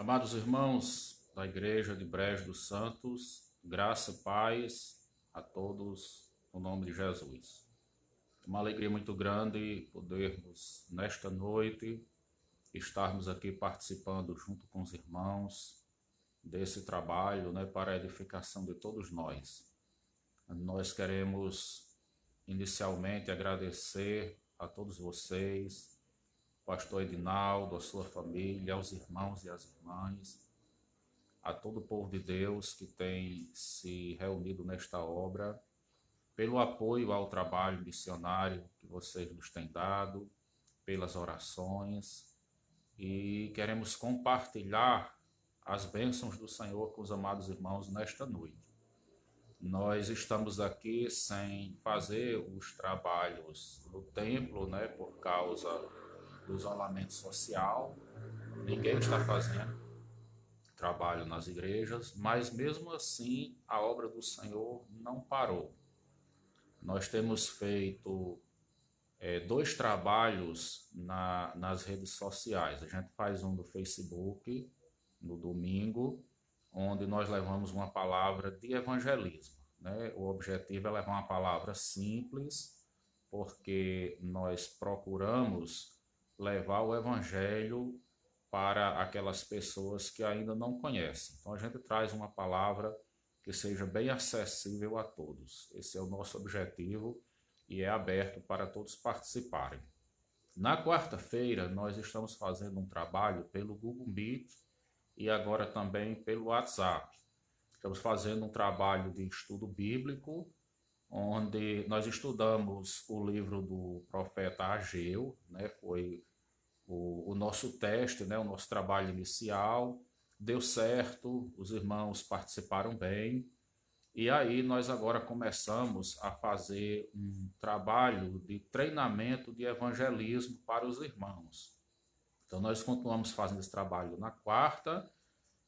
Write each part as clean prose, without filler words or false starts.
Amados irmãos da Igreja de Brejo dos Santos, graça e paz a todos no nome de Jesus. É uma alegria muito grande podermos, nesta noite, estarmos aqui participando junto com os irmãos desse trabalho, para a edificação de todos nós. Nós queremos inicialmente agradecer a todos vocês, pastor Edinaldo, a sua família, aos irmãos e às irmãs, a todo o povo de Deus que tem se reunido nesta obra, pelo apoio ao trabalho missionário que vocês nos têm dado, pelas orações, e queremos compartilhar as bênçãos do Senhor com os amados irmãos nesta noite. Nós estamos aqui sem fazer os trabalhos no templo, por causa do isolamento social. Ninguém está fazendo trabalho nas igrejas, mas mesmo assim a obra do Senhor não parou. Nós temos feito dois trabalhos nas redes sociais. A gente faz um do Facebook, no domingo, onde nós levamos uma palavra de evangelismo. O objetivo é levar uma palavra simples, porque nós procuramos levar o evangelho para aquelas pessoas que ainda não conhecem. Então a gente traz uma palavra que seja bem acessível a todos. Esse é o nosso objetivo e é aberto para todos participarem. Na quarta-feira nós estamos fazendo um trabalho pelo Google Meet e agora também pelo WhatsApp. Estamos fazendo um trabalho de estudo bíblico, onde nós estudamos o livro do profeta Ageu, foi o nosso teste, o nosso trabalho inicial. Deu certo, os irmãos participaram bem, e aí nós agora começamos a fazer um trabalho de treinamento de evangelismo para os irmãos. Então nós continuamos fazendo esse trabalho na quarta.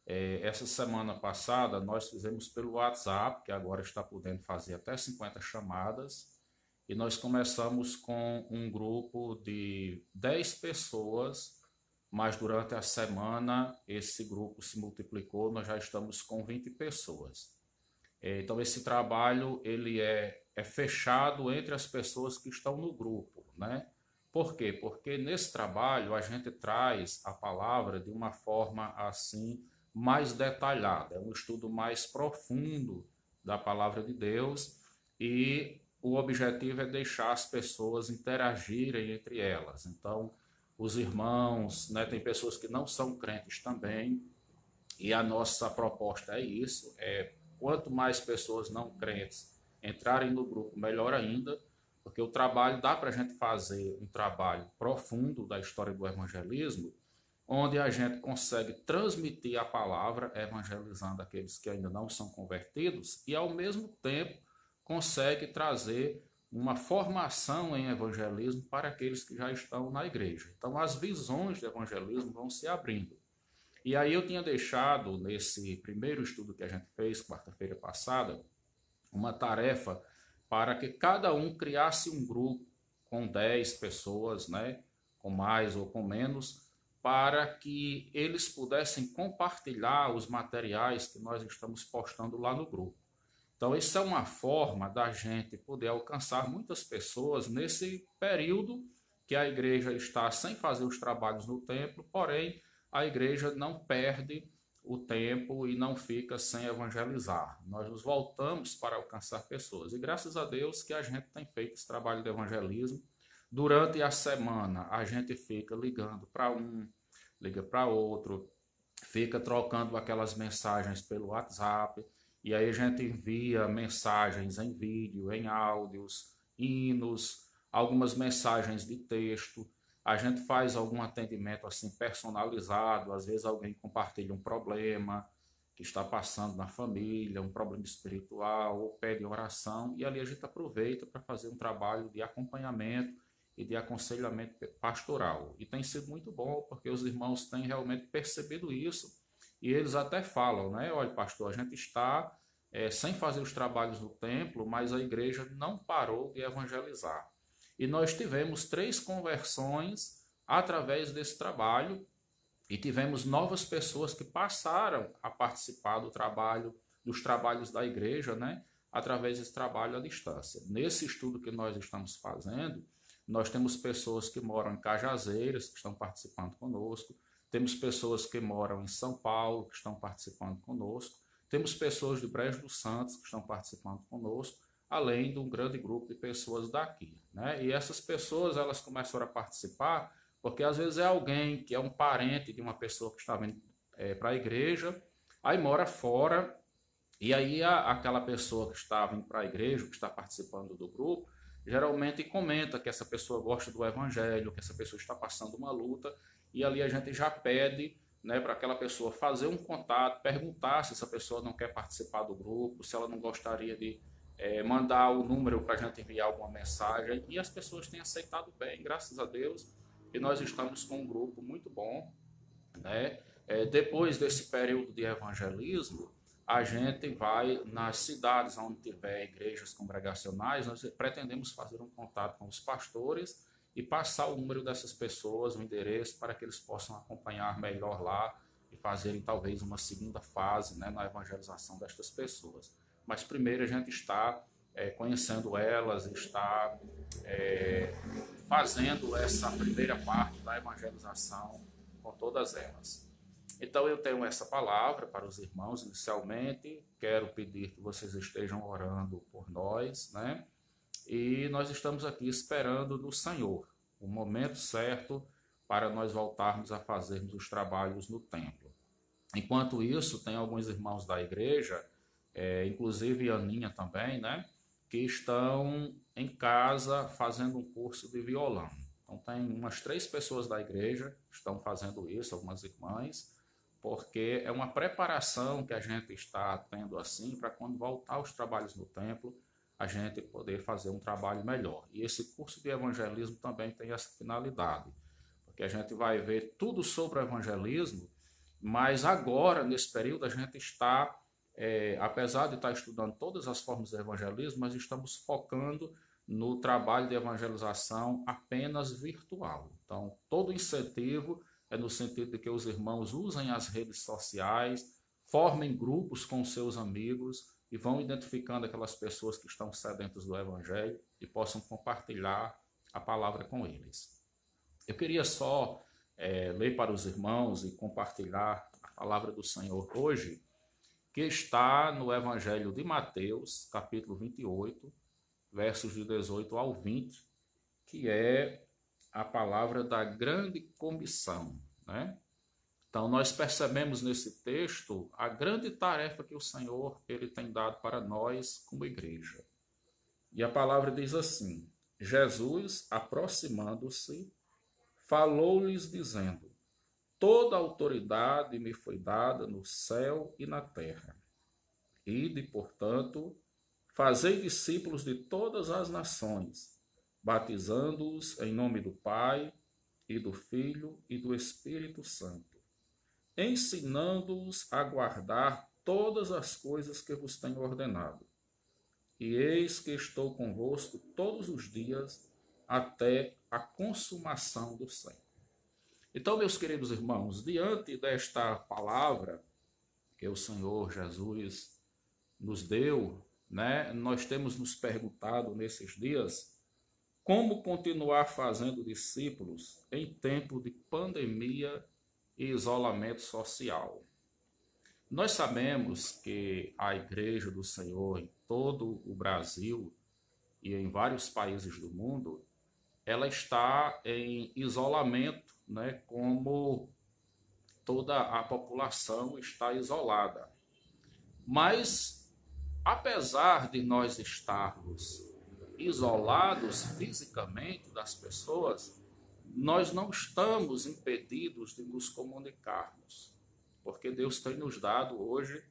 Essa semana passada nós fizemos pelo WhatsApp, que agora está podendo fazer até 50 chamadas, e nós começamos com um grupo de 10 pessoas, mas durante a semana esse grupo se multiplicou, nós já estamos com 20 pessoas. Então esse trabalho ele é fechado entre as pessoas que estão no grupo, Por quê? Porque nesse trabalho a gente traz a palavra de uma forma assim mais detalhada, é um estudo mais profundo da palavra de Deus, e o objetivo é deixar as pessoas interagirem entre elas. Então, os irmãos, tem pessoas que não são crentes também, e a nossa proposta é isso, quanto mais pessoas não crentes entrarem no grupo, melhor ainda, porque o trabalho dá para a gente fazer um trabalho profundo da história do evangelismo, onde a gente consegue transmitir a palavra, evangelizando aqueles que ainda não são convertidos, e ao mesmo tempo consegue trazer uma formação em evangelismo para aqueles que já estão na igreja. Então as visões de evangelismo vão se abrindo. E aí eu tinha deixado, nesse primeiro estudo que a gente fez, quarta-feira passada, uma tarefa para que cada um criasse um grupo com 10 pessoas, com mais ou com menos, para que eles pudessem compartilhar os materiais que nós estamos postando lá no grupo. Então, isso é uma forma da gente poder alcançar muitas pessoas nesse período que a igreja está sem fazer os trabalhos no templo, porém, a igreja não perde o tempo e não fica sem evangelizar. Nós nos voltamos para alcançar pessoas. E graças a Deus que a gente tem feito esse trabalho de evangelismo. Durante a semana, a gente fica ligando para um, liga para outro, fica trocando aquelas mensagens pelo WhatsApp, e aí a gente envia mensagens em vídeo, em áudios, hinos, algumas mensagens de texto. A gente faz algum atendimento assim personalizado, às vezes alguém compartilha um problema que está passando na família, um problema espiritual, ou pede oração, e ali a gente aproveita para fazer um trabalho de acompanhamento e de aconselhamento pastoral. E tem sido muito bom, porque os irmãos têm realmente percebido isso, e eles até falam, olha, pastor, a gente está sem fazer os trabalhos no templo, mas a igreja não parou de evangelizar. E nós tivemos 3 conversões através desse trabalho, E tivemos novas pessoas que passaram a participar dos trabalhos da igreja, né? Através desse trabalho à distância. Nesse estudo que nós estamos fazendo, nós temos pessoas que moram em Cajazeiras, que estão participando conosco, temos pessoas que moram em São Paulo, que estão participando conosco, temos pessoas de Brejo dos Santos, que estão participando conosco, além de um grande grupo de pessoas daqui, né? E essas pessoas, elas começaram a participar porque às vezes é alguém que é um parente de uma pessoa que está vindo para a igreja, aí mora fora, e aí aquela pessoa que está vindo para a igreja, que está participando do grupo, geralmente comenta que essa pessoa gosta do evangelho, que essa pessoa está passando uma luta, e ali a gente já pede, né, para aquela pessoa fazer um contato, perguntar se essa pessoa não quer participar do grupo, se ela não gostaria de mandar o número para a gente enviar alguma mensagem, e as pessoas têm aceitado bem, graças a Deus, e nós estamos com um grupo muito bom, né? Depois desse período de evangelismo, a gente vai nas cidades onde tiver igrejas congregacionais, nós pretendemos fazer um contato com os pastores e passar o número dessas pessoas, o endereço, para que eles possam acompanhar melhor lá e fazerem talvez uma segunda fase, né, na evangelização destas pessoas. Mas primeiro a gente está conhecendo elas, está fazendo essa primeira parte da evangelização com todas elas. Então eu tenho essa palavra para os irmãos inicialmente, quero pedir que vocês estejam orando por nós, né? E nós estamos aqui esperando no Senhor o momento certo para nós voltarmos a fazermos os trabalhos no templo. Enquanto isso, tem alguns irmãos da igreja, inclusive Aninha também, né? Que estão em casa fazendo um curso de violão. Então tem umas 3 pessoas da igreja que estão fazendo isso, algumas irmãs, porque é uma preparação que a gente está tendo assim para quando voltar aos trabalhos no templo, a gente poder fazer um trabalho melhor. E esse curso de evangelismo também tem essa finalidade, porque a gente vai ver tudo sobre o evangelismo, mas agora, nesse período, a gente está apesar de estar estudando todas as formas de evangelismo, nós estamos focando no trabalho de evangelização apenas virtual. Então, todo incentivo é no sentido de que os irmãos usem as redes sociais, formem grupos com seus amigos e vão identificando aquelas pessoas que estão sedentas do evangelho e possam compartilhar a palavra com eles. Eu queria só ler para os irmãos e compartilhar a palavra do Senhor hoje, que está no Evangelho de Mateus, capítulo 28, versos de 18 ao 20, que é a palavra da grande comissão, né? Então, nós percebemos nesse texto a grande tarefa que o Senhor ele tem dado para nós como igreja. E a palavra diz assim: Jesus, aproximando-se, falou-lhes dizendo: toda autoridade me foi dada no céu e na terra. Ide, portanto, fazei discípulos de todas as nações, batizando-os em nome do Pai, e do Filho e do Espírito Santo, ensinando-os a guardar todas as coisas que vos tenho ordenado. E eis que estou convosco todos os dias, até a consumação do século. Então, meus queridos irmãos, diante desta palavra que o Senhor Jesus nos deu, né, nós temos nos perguntado nesses dias como continuar fazendo discípulos em tempo de pandemia e isolamento social. Nós sabemos que a Igreja do Senhor em todo o Brasil e em vários países do mundo, ela está em isolamento, né, como toda a população está isolada. Mas, apesar de nós estarmos isolados fisicamente das pessoas, nós não estamos impedidos de nos comunicarmos, porque Deus tem nos dado hoje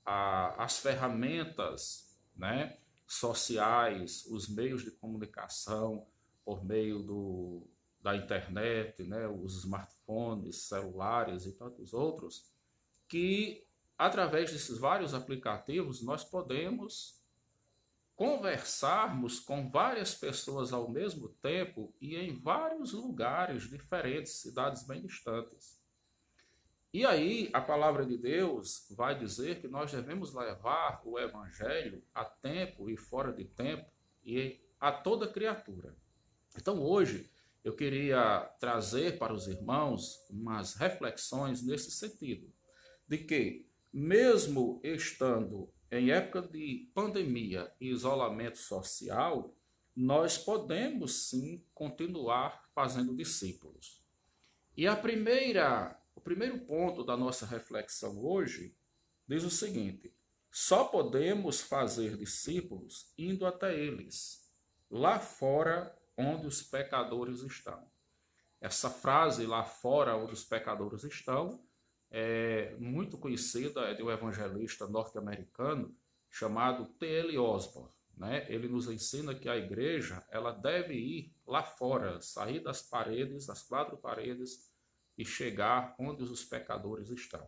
as ferramentas, né, sociais, os meios de comunicação por meio da internet, né, os smartphones, celulares e tantos outros, que através desses vários aplicativos nós podemos conversarmos com várias pessoas ao mesmo tempo e em vários lugares diferentes, cidades bem distantes. E aí a palavra de Deus vai dizer que nós devemos levar o evangelho a tempo e fora de tempo e a toda criatura. Então hoje eu queria trazer para os irmãos umas reflexões nesse sentido, de que mesmo estando em época de pandemia e isolamento social, nós podemos sim continuar fazendo discípulos. E o primeiro ponto da nossa reflexão hoje diz o seguinte: só podemos fazer discípulos indo até eles, lá fora onde os pecadores estão. Essa frase, lá fora onde os pecadores estão, é muito conhecida, é de um evangelista norte-americano chamado T.L. Osborne. Né? Ele nos ensina que a igreja ela deve ir lá fora, sair das paredes, das quatro paredes e chegar onde os pecadores estão.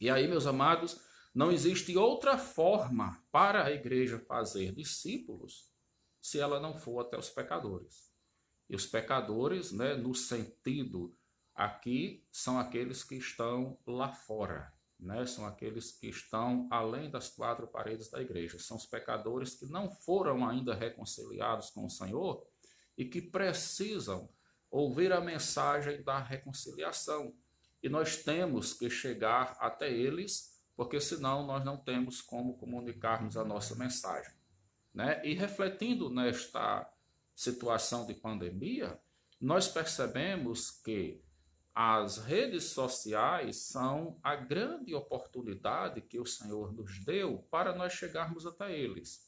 E aí, meus amados, não existe outra forma para a igreja fazer discípulos se ela não for até os pecadores. E os pecadores, né, no sentido aqui, são aqueles que estão lá fora, né? São aqueles que estão além das quatro paredes da igreja. São os pecadores que não foram ainda reconciliados com o Senhor e que precisam ouvir a mensagem da reconciliação. E nós temos que chegar até eles, porque senão nós não temos como comunicarmos a nossa mensagem. Né? E refletindo nesta situação de pandemia, nós percebemos que as redes sociais são a grande oportunidade que o Senhor nos deu para nós chegarmos até eles.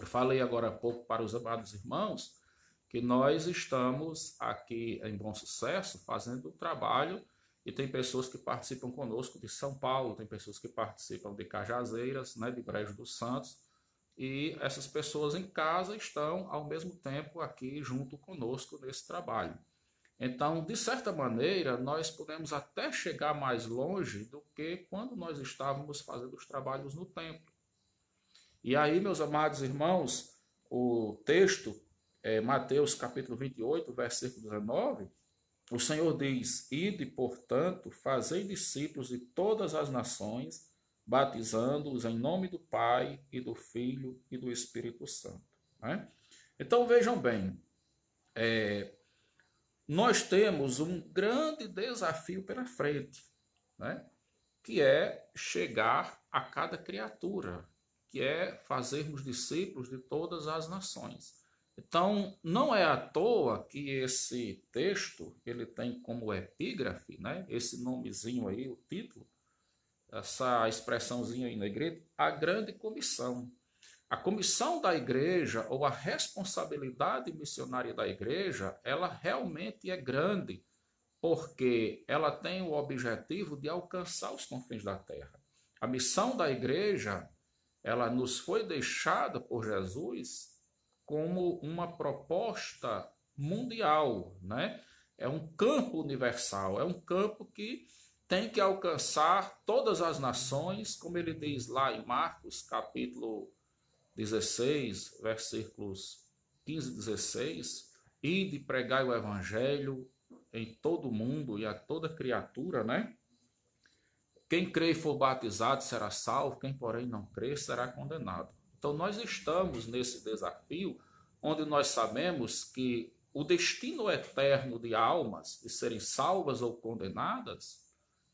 Eu falei agora há pouco para os amados irmãos que nós estamos aqui em Bom Sucesso fazendo o trabalho e tem pessoas que participam conosco de São Paulo, tem pessoas que participam de Cajazeiras, né, de Brejo dos Santos, e essas pessoas em casa estão ao mesmo tempo aqui junto conosco nesse trabalho. Então, de certa maneira, nós podemos até chegar mais longe do que quando nós estávamos fazendo os trabalhos no templo. E aí, meus amados irmãos, o texto, Mateus capítulo 28, versículo 19, o Senhor diz: ide, portanto, fazei discípulos de todas as nações, batizando-os em nome do Pai e do Filho e do Espírito Santo. Né? Então, vejam bem, nós temos um grande desafio pela frente, né? Que é chegar a cada criatura, que é fazermos discípulos de todas as nações. Então, não é à toa que esse texto ele tem como epígrafe, né? Esse nomezinho aí, o título, essa expressãozinha aí na igreja, a grande comissão. A comissão da igreja ou a responsabilidade missionária da igreja, ela realmente é grande, porque ela tem o objetivo de alcançar os confins da terra. A missão da igreja, ela nos foi deixada por Jesus como uma proposta mundial, né? É um campo universal, é um campo que tem que alcançar todas as nações, como ele diz lá em Marcos, capítulo 16, versículos 15 e 16, ide pregai o evangelho em todo o mundo e a toda criatura, né? Quem crê e for batizado será salvo, quem porém não crê será condenado. Então nós estamos nesse desafio onde nós sabemos que o destino eterno de almas, de serem salvas ou condenadas,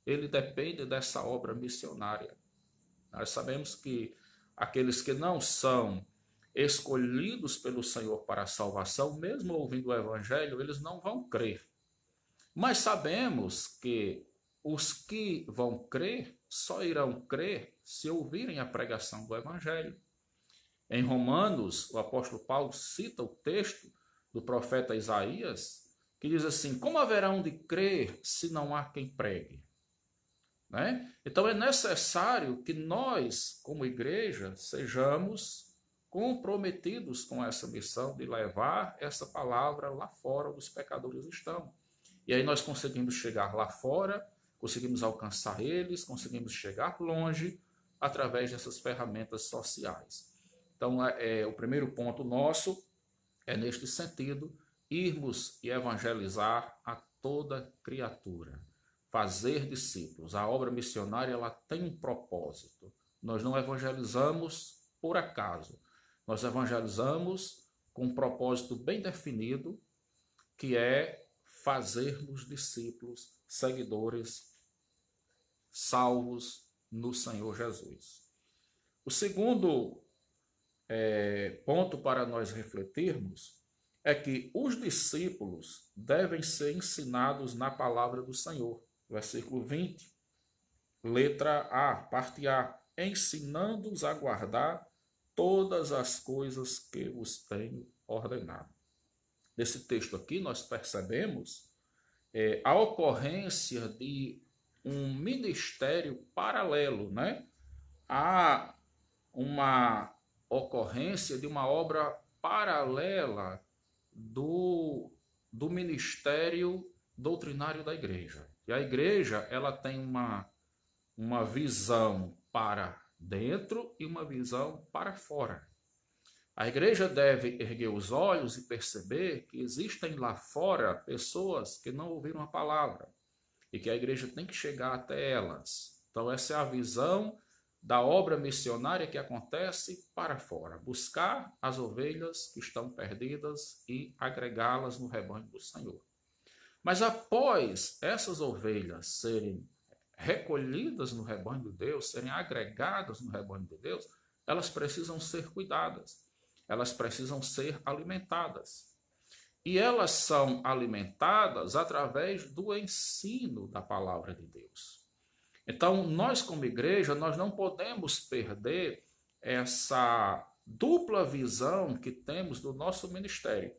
ele depende dessa obra missionária. Nós sabemos que aqueles que não são escolhidos pelo Senhor para a salvação, mesmo ouvindo o evangelho, eles não vão crer. Mas sabemos que os que vão crer só irão crer se ouvirem a pregação do evangelho. Em Romanos, o apóstolo Paulo cita o texto do profeta Isaías, que diz assim: como haverão de crer se não há quem pregue? Né? Então é necessário que nós, como igreja, sejamos comprometidos com essa missão de levar essa palavra lá fora onde os pecadores estão. E aí nós conseguimos chegar lá fora, conseguimos alcançar eles, conseguimos chegar longe através dessas ferramentas sociais. Então, o primeiro ponto nosso é neste sentido, irmos e evangelizar a toda criatura. fazer discípulos. A obra missionária ela tem um propósito. Nós não evangelizamos por acaso. Nós evangelizamos com um propósito bem definido, que é fazermos discípulos, seguidores, salvos no Senhor Jesus. O segundo ponto para nós refletirmos é que os discípulos devem ser ensinados na palavra do Senhor. Versículo 20, letra A, parte A. Ensinando-os a guardar todas as coisas que vos tenho ordenado. Nesse texto aqui nós percebemos a ocorrência de um ministério paralelo, né? Há uma ocorrência de uma obra paralela do ministério doutrinário da igreja. E a igreja ela tem uma visão para dentro e uma visão para fora. A igreja deve erguer os olhos e perceber que existem lá fora pessoas que não ouviram a palavra e que a igreja tem que chegar até elas. Então essa é a visão da obra missionária que acontece para fora, buscar as ovelhas que estão perdidas e agregá-las no rebanho do Senhor. Mas após essas ovelhas serem recolhidas no rebanho de Deus, serem agregadas no rebanho de Deus, elas precisam ser cuidadas, elas precisam ser alimentadas. E elas são alimentadas através do ensino da palavra de Deus. Então, nós como igreja, nós não podemos perder essa dupla visão que temos do nosso ministério.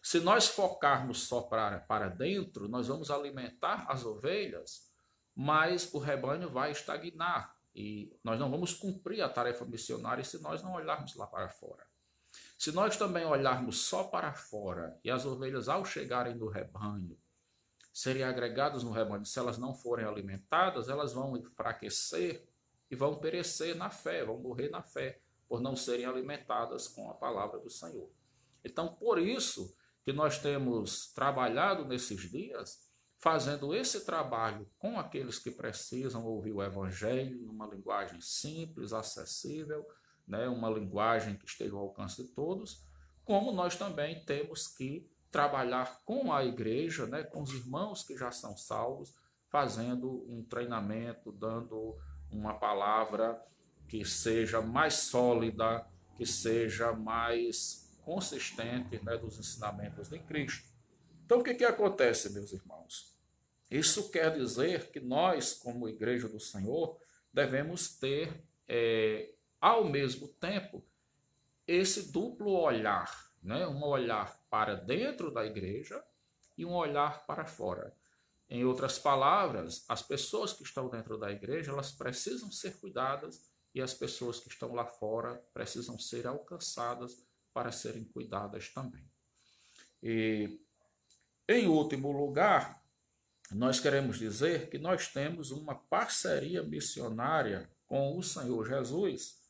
Se nós focarmos só para dentro, nós vamos alimentar as ovelhas, mas o rebanho vai estagnar e nós não vamos cumprir a tarefa missionária se nós não olharmos lá para fora. Se nós também olharmos só para fora e as ovelhas, ao chegarem no rebanho, serem agregadas no rebanho, se elas não forem alimentadas, elas vão enfraquecer e vão perecer na fé, vão morrer na fé, por não serem alimentadas com a palavra do Senhor. Então, por isso que nós temos trabalhado nesses dias, fazendo esse trabalho com aqueles que precisam ouvir o Evangelho numa linguagem simples, acessível, né, uma linguagem que esteja ao alcance de todos, como nós também temos que trabalhar com a igreja, né, com os irmãos que já são salvos, fazendo um treinamento, dando uma palavra que seja mais sólida, que seja mais consistente, né, dos ensinamentos de Cristo. Então, o que acontece, meus irmãos? Isso quer dizer que nós, como igreja do Senhor, devemos ter, ao mesmo tempo, esse duplo olhar, né? Um olhar para dentro da igreja e um olhar para fora. Em outras palavras, as pessoas que estão dentro da igreja, elas precisam ser cuidadas e as pessoas que estão lá fora precisam ser alcançadas para serem cuidadas também. E, em último lugar, nós queremos dizer que nós temos uma parceria missionária com o Senhor Jesus,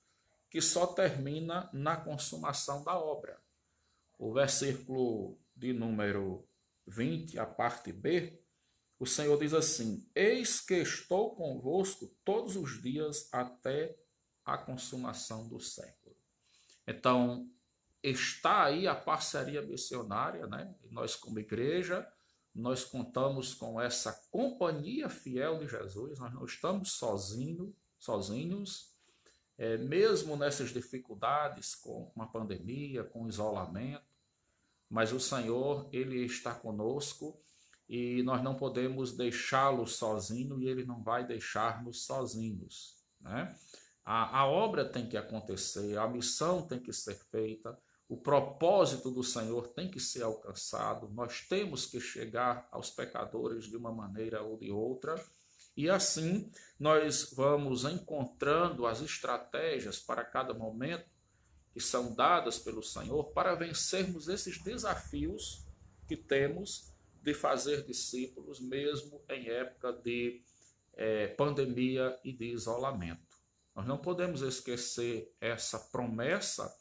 que só termina na consumação da obra. O versículo de número 20, a parte B, o Senhor diz assim: eis que estou convosco todos os dias até a consumação do século. Então, está aí a parceria missionária, né? Nós como igreja, nós contamos com essa companhia fiel de Jesus, nós não estamos sozinhos, mesmo nessas dificuldades com a pandemia, com o isolamento, mas o Senhor, Ele está conosco e nós não podemos deixá-lo sozinho e Ele não vai deixar-nos sozinhos, né? A obra tem que acontecer, a missão tem que ser feita, o propósito do Senhor tem que ser alcançado, nós temos que chegar aos pecadores de uma maneira ou de outra, e assim nós vamos encontrando as estratégias para cada momento que são dadas pelo Senhor para vencermos esses desafios que temos de fazer discípulos, mesmo em época de pandemia e de isolamento. Nós não podemos esquecer essa promessa,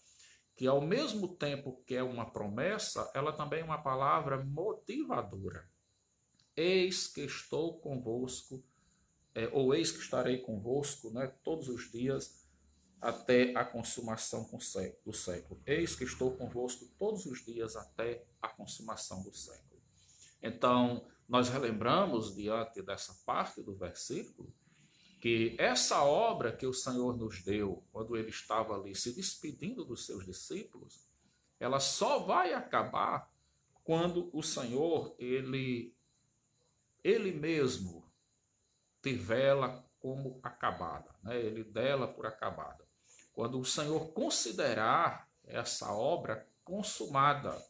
que ao mesmo tempo que é uma promessa, ela também é uma palavra motivadora. eis que estou convosco, ou eis que estarei convosco, né, todos os dias até a consumação do século. Eis que estou convosco todos os dias até a consumação do século. Então, nós relembramos, diante dessa parte do versículo, que essa obra que o Senhor nos deu, quando ele estava ali se despedindo dos seus discípulos, ela só vai acabar quando o Senhor, ele mesmo tivê-la como acabada, né? Ele dela por acabada. Quando o Senhor considerar essa obra consumada.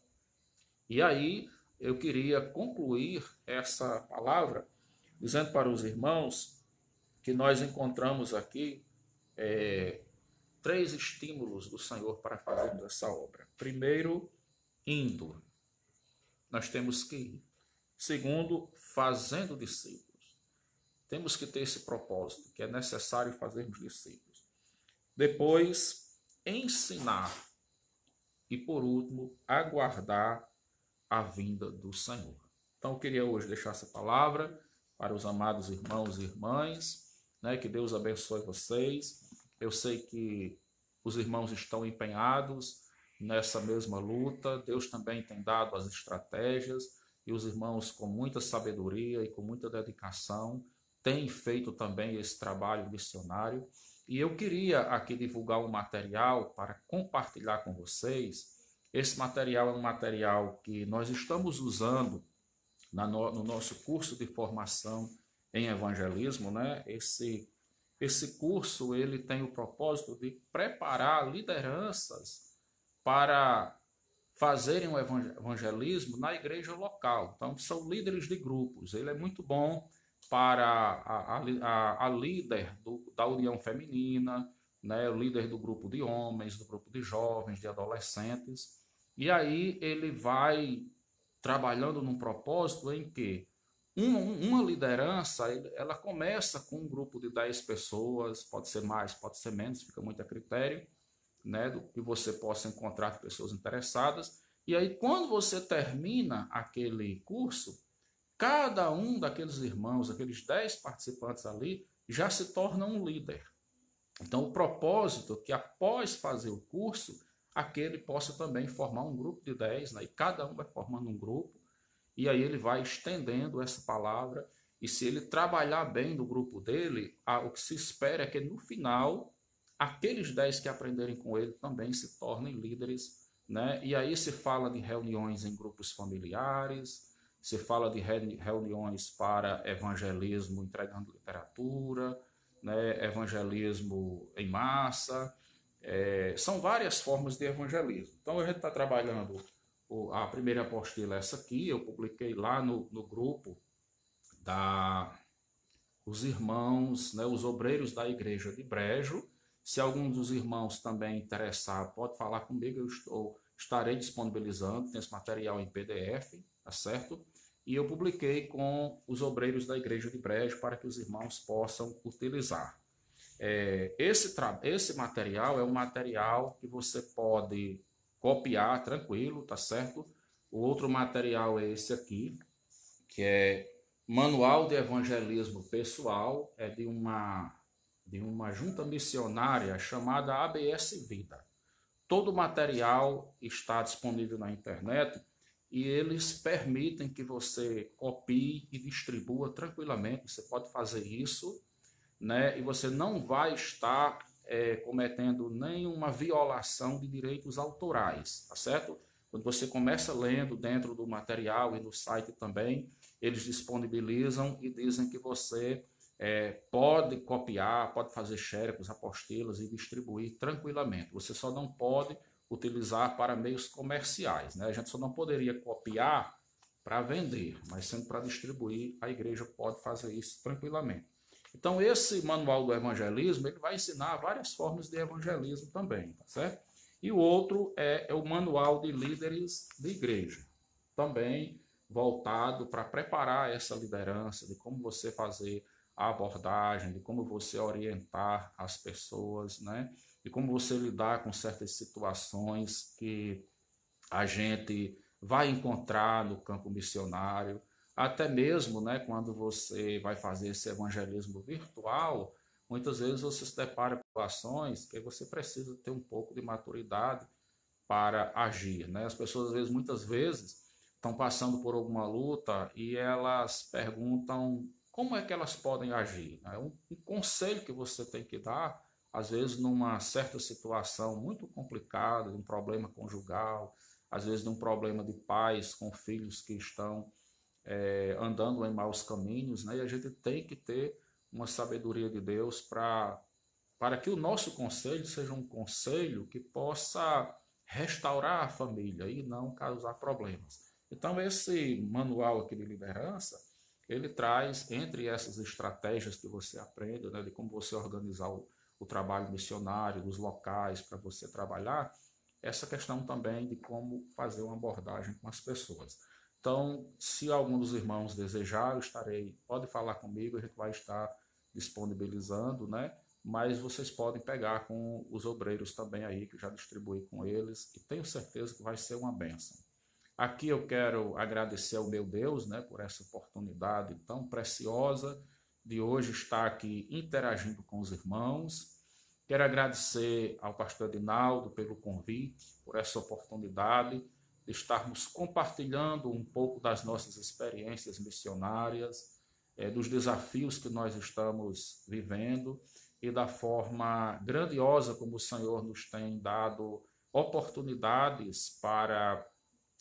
E aí eu queria concluir essa palavra dizendo para os irmãos que nós encontramos aqui três estímulos do Senhor para fazermos essa obra. Primeiro, indo. Nós temos que ir. Segundo, fazendo discípulos. Temos que ter esse propósito, que é necessário fazermos discípulos. Depois, ensinar. E por último, aguardar a vinda do Senhor. Então eu queria hoje deixar essa palavra para os amados irmãos e irmãs, né? Que Deus abençoe vocês. Eu sei que os irmãos estão empenhados nessa mesma luta. Deus também tem dado as estratégias e os irmãos, com muita sabedoria e com muita dedicação, têm feito também esse trabalho missionário. E eu queria aqui divulgar um material para compartilhar com vocês. Esse material é um material que nós estamos usando no nosso curso de formação em evangelismo, né? Esse curso ele tem o propósito de preparar lideranças para fazerem o evangelismo na igreja local. Então, são líderes de grupos. Ele é muito bom para a líder da União Feminina, né? O líder do grupo de homens, do grupo de jovens, de adolescentes. E aí ele vai trabalhando num propósito em que uma liderança, ela começa com um grupo de 10 pessoas, pode ser mais, pode ser menos, fica muito a critério, né, do que você possa encontrar pessoas interessadas. E aí, quando você termina aquele curso, cada um daqueles irmãos, aqueles 10 participantes ali, já se torna um líder. Então, o propósito é que após fazer o curso, aquele possa também formar um grupo de 10, né? E cada um vai formando um grupo, e aí ele vai estendendo essa palavra, e se ele trabalhar bem no grupo dele, o que se espera é que no final, aqueles 10 que aprenderem com ele também se tornem líderes, né? E aí se fala de reuniões em grupos familiares, se fala de reuniões para evangelismo entregando literatura, né? Evangelismo em massa, são várias formas de evangelismo. Então a gente está trabalhando a primeira apostila, essa aqui, eu publiquei lá no grupo os irmãos, né, os obreiros da igreja de Brejo. Se algum dos irmãos também interessado, pode falar comigo, estarei disponibilizando, tem esse material em PDF, tá certo? E eu publiquei com os obreiros da igreja de Brejo para que os irmãos possam utilizar. Esse material é um material que você pode copiar tranquilo, tá certo? O outro material é esse aqui, que é Manual de Evangelismo Pessoal, é de uma junta missionária chamada ABS Vida. Todo o material está disponível na internet e eles permitem que você copie e distribua tranquilamente. Você pode fazer isso, né? E você não vai estar cometendo nenhuma violação de direitos autorais, tá certo? Quando você começa lendo dentro do material e no site também, eles disponibilizam e dizem que você pode copiar, pode fazer xerox, apostilas e distribuir tranquilamente. Você só não pode utilizar para meios comerciais, né? A gente só não poderia copiar para vender, mas sendo para distribuir, a igreja pode fazer isso tranquilamente. Então, esse manual do evangelismo, ele vai ensinar várias formas de evangelismo também, tá certo? E o outro é o manual de líderes de igreja, também voltado para preparar essa liderança, de como você fazer a abordagem, de como você orientar as pessoas, né? De como você lidar com certas situações que a gente vai encontrar no campo missionário. Até mesmo, né, quando você vai fazer esse evangelismo virtual, muitas vezes você se depara com situações que você precisa ter um pouco de maturidade para agir, né? As pessoas, às vezes, muitas vezes, estão passando por alguma luta e elas perguntam como é que elas podem agir, né? Um conselho que você tem que dar, às vezes, numa certa situação muito complicada, um problema conjugal, às vezes, num problema de pais com filhos que estão andando em maus caminhos, né? E a gente tem que ter uma sabedoria de Deus para que o nosso conselho seja um conselho que possa restaurar a família e não causar problemas. Então, esse manual aqui de liderança, ele traz, entre essas estratégias que você aprende, né, de como você organizar o trabalho missionário, os locais para você trabalhar, essa questão também de como fazer uma abordagem com as pessoas. Então, se algum dos irmãos desejar, eu estarei, pode falar comigo, a gente vai estar disponibilizando, né? Mas vocês podem pegar com os obreiros também aí, que eu já distribuí com eles, e tenho certeza que vai ser uma bênção. Aqui eu quero agradecer ao meu Deus, né, por essa oportunidade tão preciosa de hoje estar aqui interagindo com os irmãos. Quero agradecer ao pastor Edinaldo pelo convite, por essa oportunidade de estarmos compartilhando um pouco das nossas experiências missionárias, dos desafios que nós estamos vivendo e da forma grandiosa como o Senhor nos tem dado oportunidades para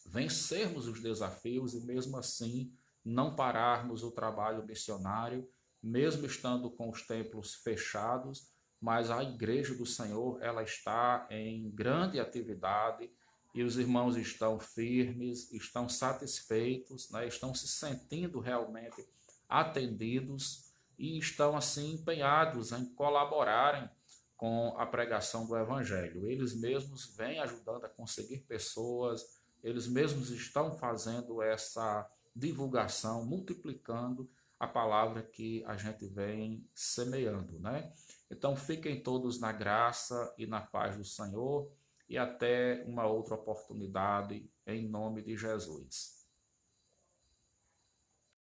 vencermos os desafios e mesmo assim não pararmos o trabalho missionário, mesmo estando com os templos fechados, mas a igreja do Senhor, ela está em grande atividade e os irmãos estão firmes, estão satisfeitos, né? Estão se sentindo realmente atendidos e estão assim empenhados em colaborarem com a pregação do evangelho. Eles mesmos vêm ajudando a conseguir pessoas, eles mesmos estão fazendo essa divulgação, multiplicando a palavra que a gente vem semeando, né? Então fiquem todos na graça e na paz do Senhor e até uma outra oportunidade em nome de Jesus.